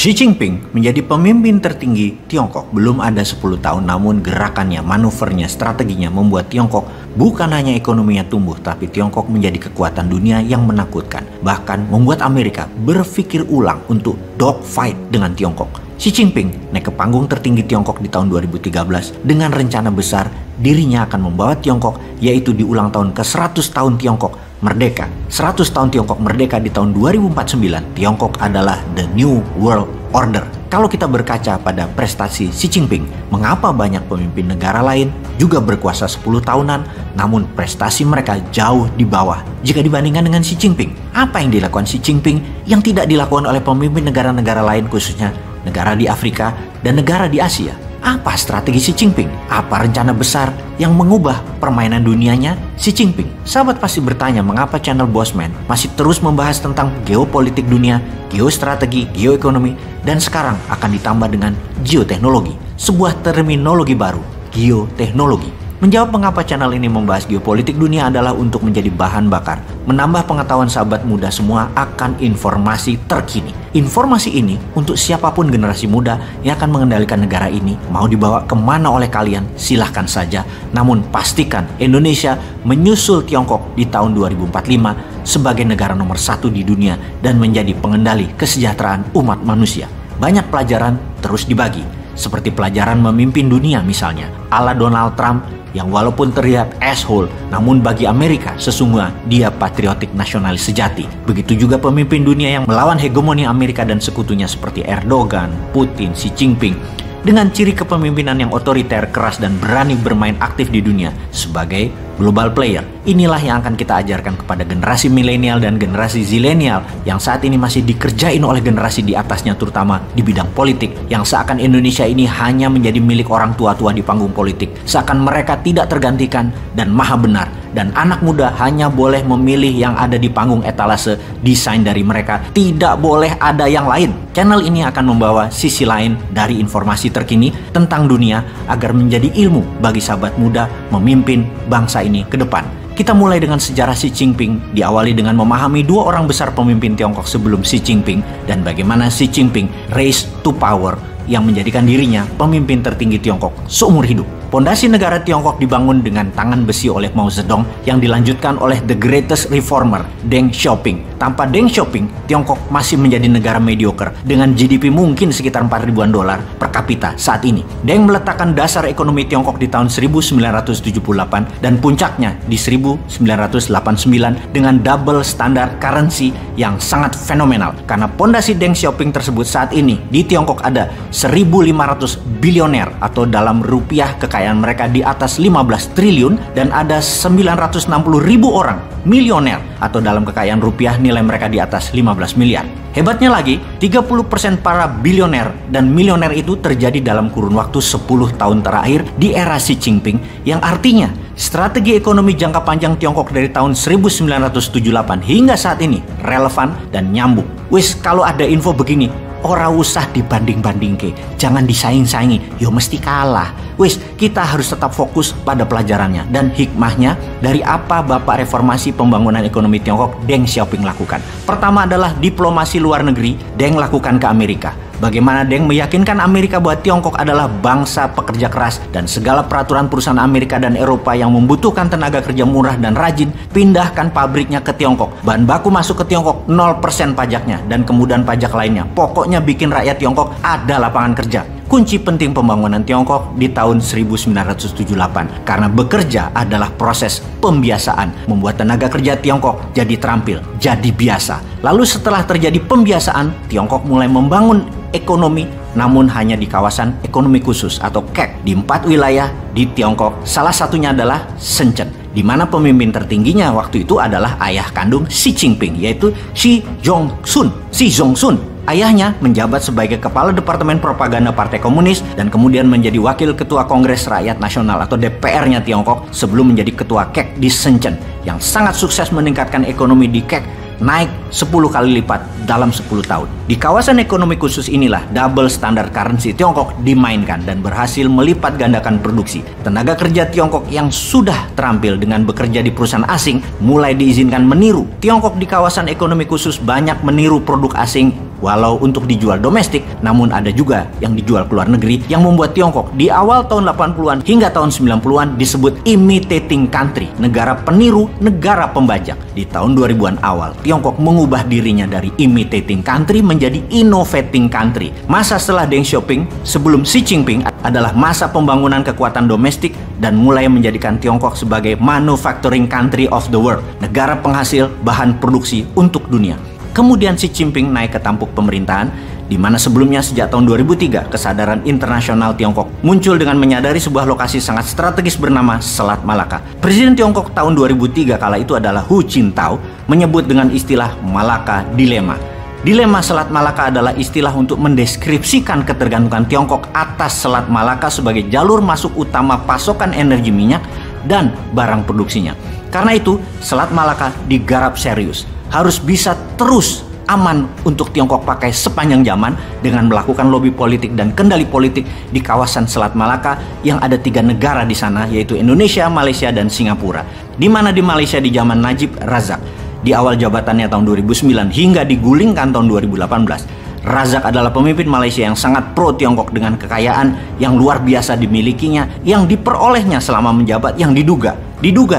Xi Jinping menjadi pemimpin tertinggi Tiongkok belum ada 10 tahun, namun gerakannya, manuvernya, strateginya membuat Tiongkok bukan hanya ekonominya tumbuh, tapi Tiongkok menjadi kekuatan dunia yang menakutkan. Bahkan membuat Amerika berpikir ulang untuk dogfight dengan Tiongkok. Xi Jinping naik ke panggung tertinggi Tiongkok di tahun 2013 dengan rencana besar dirinya akan membawa Tiongkok, yaitu di ulang tahun ke-100 tahun Tiongkok merdeka. 100 tahun Tiongkok merdeka di tahun 2049, Tiongkok adalah the new world order. Kalau kita berkaca pada prestasi Xi Jinping, mengapa banyak pemimpin negara lain juga berkuasa 10 tahunan, namun prestasi mereka jauh di bawah jika dibandingkan dengan Xi Jinping? Apa yang dilakukan Xi Jinping yang tidak dilakukan oleh pemimpin negara-negara lain, khususnya negara di Afrika dan negara di Asia? Apa strategi Xi Jinping? Apa rencana besar yang mengubah permainan dunianya Xi Jinping? Sahabat pasti bertanya mengapa channel Bosman masih terus membahas tentang geopolitik dunia, geostrategi, geoekonomi, dan sekarang akan ditambah dengan geoteknologi. Sebuah terminologi baru, geoteknologi. Menjawab mengapa channel ini membahas geopolitik dunia adalah untuk menjadi bahan bakar, menambah pengetahuan sahabat muda semua akan informasi terkini. Informasi ini untuk siapapun generasi muda yang akan mengendalikan negara ini, mau dibawa kemana oleh kalian, silahkan saja. Namun pastikan Indonesia menyusul Tiongkok di tahun 2045 sebagai negara nomor 1 di dunia dan menjadi pengendali kesejahteraan umat manusia. Banyak pelajaran terus dibagi, seperti pelajaran memimpin dunia misalnya, ala Donald Trump, yang walaupun terlihat asshole, namun bagi Amerika sesungguhnya dia patriotik nasionalis sejati. Begitu juga pemimpin dunia yang melawan hegemoni Amerika dan sekutunya seperti Erdogan, Putin, Xi Jinping, dengan ciri kepemimpinan yang otoriter, keras, dan berani bermain aktif di dunia sebagai global player. Inilah yang akan kita ajarkan kepada generasi milenial dan generasi zilenial yang saat ini masih dikerjain oleh generasi di atasnya, terutama di bidang politik, yang seakan Indonesia ini hanya menjadi milik orang tua-tua di panggung politik, seakan mereka tidak tergantikan dan maha benar, dan anak muda hanya boleh memilih yang ada di panggung etalase desain dari mereka, tidak boleh ada yang lain. Channel ini akan membawa sisi lain dari informasi terkini tentang dunia agar menjadi ilmu bagi sahabat muda memimpin bangsa ini ke depan. Kita mulai dengan sejarah Xi Jinping, diawali dengan memahami dua orang besar pemimpin Tiongkok sebelum Xi Jinping dan bagaimana Xi Jinping rise to power yang menjadikan dirinya pemimpin tertinggi Tiongkok seumur hidup. Pondasi negara Tiongkok dibangun dengan tangan besi oleh Mao Zedong yang dilanjutkan oleh the greatest reformer, Deng Xiaoping. Tanpa Deng Xiaoping, Tiongkok masih menjadi negara mediocre dengan GDP mungkin sekitar 4 ribuan dolar per kapita saat ini. Deng meletakkan dasar ekonomi Tiongkok di tahun 1978 dan puncaknya di 1989 dengan double standard currency yang sangat fenomenal. Karena pondasi Deng Xiaoping tersebut saat ini di Tiongkok ada 1.500 bilioner atau dalam rupiah kekayaan mereka di atas 15 triliun dan ada 960 ribu orang milioner atau dalam kekayaan rupiah nilai mereka di atas 15 miliar. Hebatnya lagi, 30% para bilioner dan milioner itu terjadi dalam kurun waktu 10 tahun terakhir di era Xi Jinping, yang artinya strategi ekonomi jangka panjang Tiongkok dari tahun 1978 hingga saat ini relevan dan nyambung. Wis, kalau ada info begini, ora usah dibanding-banding ke, jangan disaing-saingi, yo mesti kalah. Wis, kita harus tetap fokus pada pelajarannya dan hikmahnya dari apa Bapak Reformasi Pembangunan Ekonomi Tiongkok Deng Xiaoping lakukan. Pertama adalah diplomasi luar negeri Deng lakukan ke Amerika. Bagaimana Deng meyakinkan Amerika bahwa Tiongkok adalah bangsa pekerja keras dan segala peraturan perusahaan Amerika dan Eropa yang membutuhkan tenaga kerja murah dan rajin, pindahkan pabriknya ke Tiongkok. Bahan baku masuk ke Tiongkok 0% pajaknya dan kemudahan pajak lainnya. Pokoknya bikin rakyat Tiongkok ada lapangan kerja. Kunci penting pembangunan Tiongkok di tahun 1978 karena bekerja adalah proses pembiasaan, membuat tenaga kerja Tiongkok jadi terampil, jadi biasa. Lalu setelah terjadi pembiasaan, Tiongkok mulai membangun ekonomi, namun hanya di kawasan ekonomi khusus atau KEK di 4 wilayah di Tiongkok. Salah satunya adalah Shenzhen, di mana pemimpin tertingginya waktu itu adalah ayah kandung Xi Jinping, yaitu Xi Zhongsun. Ayahnya menjabat sebagai Kepala Departemen Propaganda Partai Komunis dan kemudian menjadi Wakil Ketua Kongres Rakyat Nasional atau DPR-nya Tiongkok sebelum menjadi Ketua KEK di Shenzhen, yang sangat sukses meningkatkan ekonomi di KEK naik 10 kali lipat dalam 10 tahun. Di kawasan ekonomi khusus inilah double standard currency Tiongkok dimainkan dan berhasil melipat gandakan produksi. Tenaga kerja Tiongkok yang sudah terampil dengan bekerja di perusahaan asing mulai diizinkan meniru. Tiongkok di kawasan ekonomi khusus banyak meniru produk asing Walau untuk dijual domestik, namun ada juga yang dijual ke luar negeri yang membuat Tiongkok di awal tahun 80-an hingga tahun 90-an disebut imitating country, negara peniru, negara pembajak. Di tahun 2000-an awal, Tiongkok mengubah dirinya dari imitating country menjadi innovating country. Masa setelah Deng Xiaoping sebelum Xi Jinping adalah masa pembangunan kekuatan domestik dan mulai menjadikan Tiongkok sebagai manufacturing country of the world, negara penghasil bahan produksi untuk dunia. Kemudian Xi Jinping naik ke tampuk pemerintahan, di mana sebelumnya sejak tahun 2003 kesadaran internasional Tiongkok muncul dengan menyadari sebuah lokasi sangat strategis bernama Selat Malaka. Presiden Tiongkok tahun 2003 kala itu adalah Hu Jintao menyebut dengan istilah Malaka Dilema. Dilema Selat Malaka adalah istilah untuk mendeskripsikan ketergantungan Tiongkok atas Selat Malaka sebagai jalur masuk utama pasokan energi minyak dan barang produksinya. Karena itu, Selat Malaka digarap serius. Harus bisa terus aman untuk Tiongkok pakai sepanjang zaman dengan melakukan lobi politik dan kendali politik di kawasan Selat Malaka yang ada 3 negara di sana, yaitu Indonesia, Malaysia, dan Singapura. Di mana di Malaysia di zaman Najib Razak di awal jabatannya tahun 2009 hingga digulingkan tahun 2018. Razak adalah pemimpin Malaysia yang sangat pro Tiongkok dengan kekayaan yang luar biasa dimilikinya, yang diperolehnya selama menjabat, yang diduga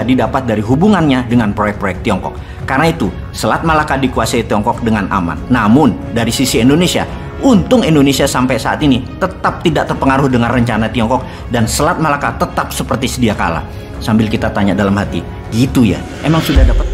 didapat dari hubungannya dengan proyek-proyek Tiongkok. Karena itu, Selat Malaka dikuasai Tiongkok dengan aman. Namun, dari sisi Indonesia, untung Indonesia sampai saat ini tetap tidak terpengaruh dengan rencana Tiongkok dan Selat Malaka tetap seperti sedia kala. Sambil kita tanya dalam hati, gitu ya, emang sudah dapat